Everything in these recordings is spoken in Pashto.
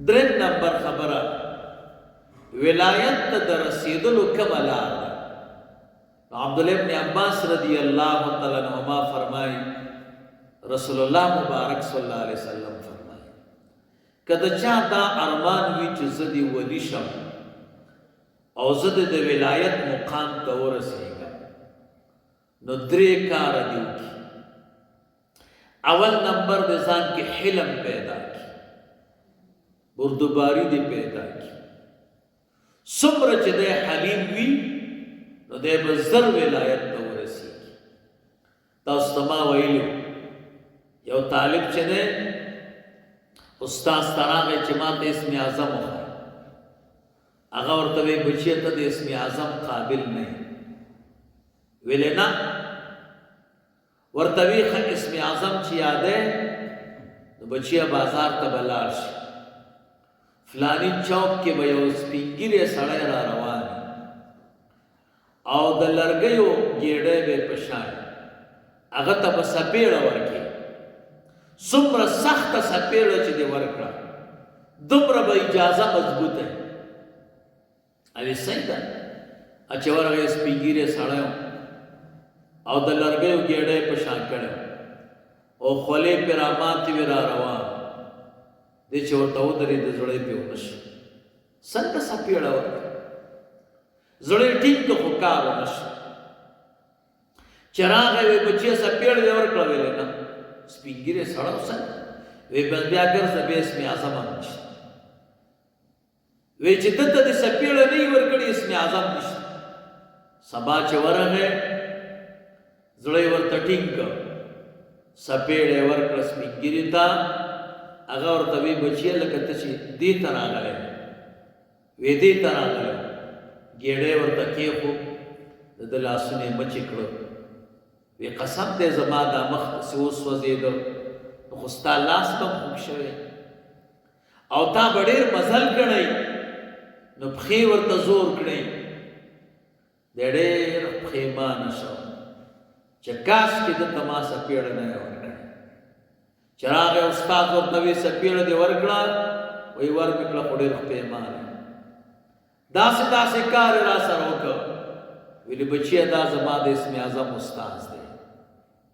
دریم نمبر خبره ولایت ته د رسیدلو کومه لار ده. عبدالله ابن عباس رضی الله تعالی عنہما فرمایي رسول الله مبارک صلی الله علیه وسلم فرمایي که د چا دا ارمان وي چې زه دې ولی شم او زه د ولایت مقام ته ورسېږم نو درې کاره دې وکړي. اول نمبر د ځان کې حلم پیدا کړي، بردباری دې پیدا کړي. څومره چې دی حلیم وي نو دی به زر ولایت ته ورسېږي. تاسو ته ما ویلي یو طالب چې دی استاد ته راغی چې ما ته اسم اعظم وښایه. هغه ورته وایي بچیه ته د اسم اعظم قابل نه یې. ویلې نه. ورته وایي ښه اسم اعظم چې یادی نو بچیه بازار ته به لاړ شي، فلانی چوک کې به یو سپین ږیری سړی را روان او د لرګیو ګېډۍ به یې په شان هغه ته به سپېړه ورکړي. څومره سخته سپېړه چې دې ورکړه دومره به اجازه مضبوطه وي. اوی صحیح ده. چې ورغی سپین ږیری سړی او د لرګیو ګېډۍ په شان کړی او خولې پې راماتې وې را روان دی چې ورته ودرېد زړی پې ونه شو. څنګه سپېړه ورکړه زړی ټینګ که خو کار ونه شو. چې راغی وی بچیه سپېړه دې ورکړه. ویلې نه. سپین ږیری سړی څنګه وی بس بیا ګرځه بیا اسم اعظم هم نشته. وی چې دته دې سپېړه نه وي ورکړې اسم اعظم نشته. سبا چې ورغی زړی ورته ټینګ کړ، سپېړه یې ورکړه سپین ږیري ته. هغه ورته وی بچیه لکه ته چې دې ته راغلی وی دې ته راغلی. ګېډۍ ورته کېښود، د ده لاسونه یې مچې کړه. وی قسم دی زما دا مخ داسې وسوځېده نو خو ستا لاس به هم خوږ شوی او تا به ډېر مزل ګڼئ نو پښې ورته زور کړئ. دی ډېر پښېمانه شو چې کاشکې دته ما سپېړه نه وی ورکړې. چې راغی استاد ورته وی سپېړه دې ورکړه. وی ورمې کړه خو ډېر پښېمانه داسې داسې کار یې را سره وکړ. ویلې بچیه دا زما د اسم اعظم استاد دی.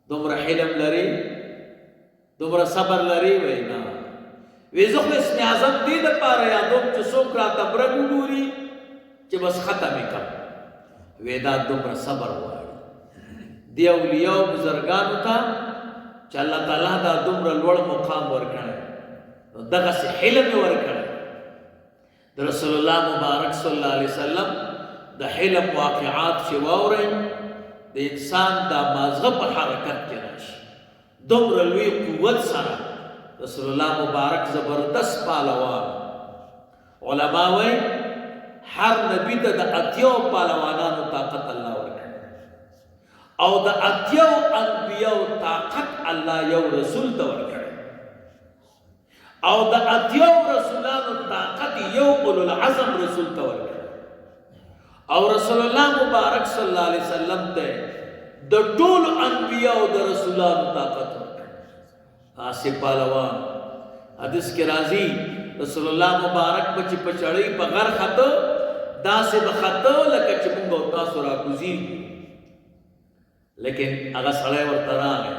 دومره حلم لري، دومره صبر لري. وی نه. وی زه خو اسم اعظم دې دپاره یادوم چې څوک راته برګ وګوري چې بس ختم یې کړم. وی دا دومره صبر غواړي. دې اولیاو بزرګانو ته چې الله تعالی دا دومره لوړ مقام ورکړی نو دغسې حلم یې ورکړی. د رسول الله مبارک صلی الله علیه وسلم د حلم واقعات چې واورئ د انسان دا مازغه په حرکت کې راشي. دومره لوی قوت سره رسول الله مبارک زبردست پهلوان. علما وایي هر نبي ته د اتیو پهلوانانو طاقت الله ورکړي او د اتیو انبیاو طاقت الله یو رسول ته ورکړي او د اتیو رسولانو طاقت یو اولو العزم رسول ته ورکړي او رسول الله مبارک صلی الله علیه وسلم ته د ټولو انبیاو د رسولانو طاقت ورکړي. آسی پهلوان حدیث کې راځي رسول الله مبارک به چې په چړۍ په غر خطه داسې به خطه لکه چې موږ او تاسو راکوزېږو. لیکن هغه سړی ورته راغی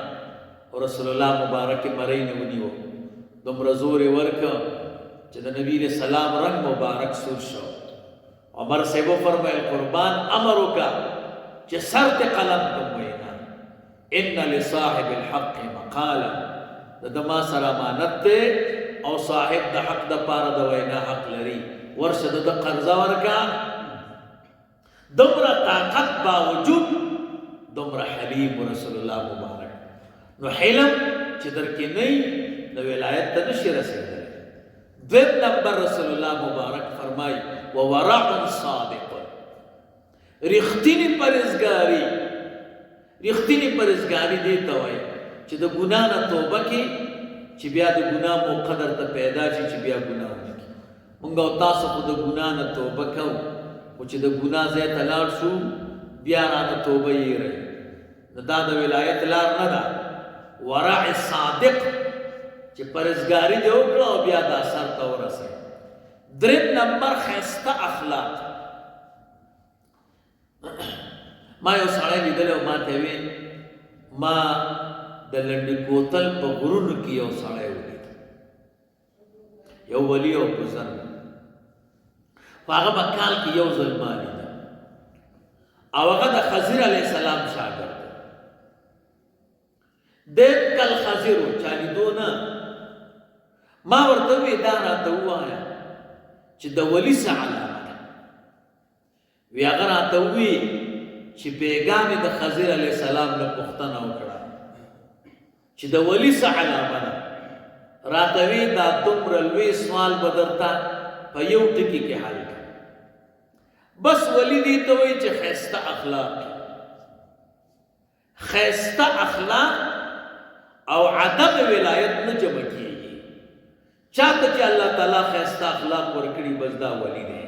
او رسول الله مبارک یې مرۍ نه ونیو. دومره زور یې ورکړه چې د نبي علیه السلام رنګ مبارک سور شو. عمر صاحب وفرمایل قربان امر وکړه چې سر ته قلم کړم. وینا ان لصاحب الحق مقالا د ده ما سره امانت دی او صاحب د حق دپاره د وینا حق لري. ورشه د ده قرضه ورکړه. دومره طاقت باوجود دومره حلیم رسول الله مبارک. نو حلم چې در کې نه وي د ولایت ته نشي رسېدلی. دویم نمبر رسول الله مبارک فرمایي وورع صادق. رښتینې پرهیزګاري. رښتینې پرهیزګاري دې ته وایي چې د ګناه نه توبه کې چې بیا د ګناه موقع درته پیدا شي چې بیا ګناه ونه کړي. موږ او تاسو خو د ګناه نه توبه کوو خو چې د ګناه ځای ته لاړ شو بیا رانه توبه یې رہی. نو دا د ولایت لار نه ده. ورع صادق چې پرهیزګاري دې وکړه او بیا دا سر ته ورسوي. دریم نمبر خیسته اخلاق. ما یو سړی لیدلی او ما ته وی ما د لنډي کوتل په غرونو کې یو سړی ولید، یو ولی او بزرګ، خو هغه به کال کې یو ځل ما لیده او هغه د خضر علیه السلام شاګرد ډېر کل خضر و، چا لیدو نه. ما ورته وی دا راته ووایه چې د ولي څه علامه ده. وی هغه راته ووی چې بیګا مې د خضر علیه السلام نه پوښتنه وکړه چې د ولي څه علامه ده. راته وی دا دومره لوی سوال به درته په یو ټکي کې حل کړه. بس ولی دې ته وایي چې ښایسته اخلاق، ښایسته اخلاق او عدم ولایت نه جمع کیږي. چاته چې الله تعالی ښایسته اخلاق ورکړي بس دا ولی دی.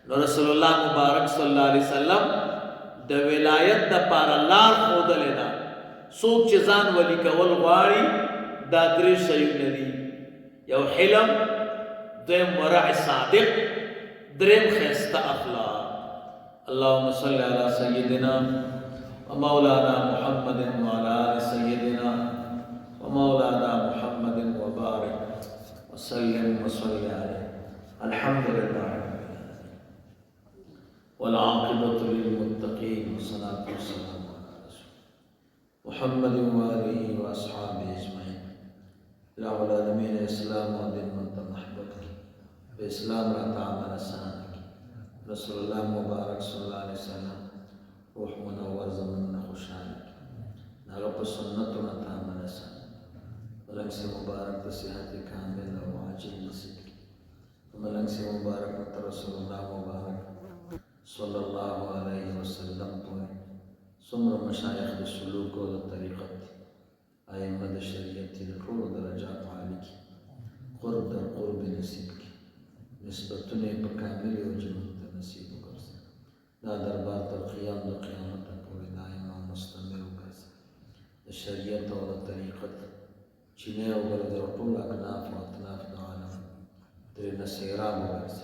نو رسول الله مبارک صلی الله علیه وسلم د ولایت دپاره لار ښودلې ده. څوک چې ځان ولی کول غواړي دا درې شیونه دي: یو حلم، دویم ورع صادق، دریم ښایسته اخلاق. اللهم صل علی سیدنا ومولانا محمد وعلى آل سیدنا ومولانا محمد وبارك وسلم وصل عليه. الحمد لله والعاقبة للمتقين والصلاة والسلام على رسول محمد وآله وأصحابه أجمعين. يا رب العالمين اسلام ودين منت محبتك بإسلام لا تعمل سانك رسول الله مبارك صلى الله عليه وسلم روح منور زمن خوشحالك نغب سنتنا تعمل سانك ملنگ سے مبارک صحت کامل و عاجل نصیب ملنگ سے مبارک رسول الله مبارک صلی الله علیه وسلم پوئے سمر مشایخ د سلوک و د طریقت ائمه د شریعت د ټولو درجات عالی کی قرب در قرب نصیب کی نسبتونه په کامل او جنت نصیب وکړي. دا دربار تر قیام د قیامت پورې دائم او مستمر وکړي. د شریعت او د طریقت چینه او د ټول اکناف او اطناف د عالم تر نصیران وکړي.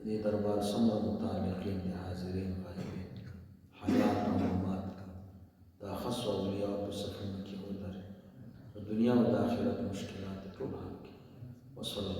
دې دربار څومره متعلقین دي حاضرین غایبین حیات او ممات دا خاص اولیاء په صفونه کې ودرې د دنیا او د آخرت مشکلات ټول حل کړي. وصلی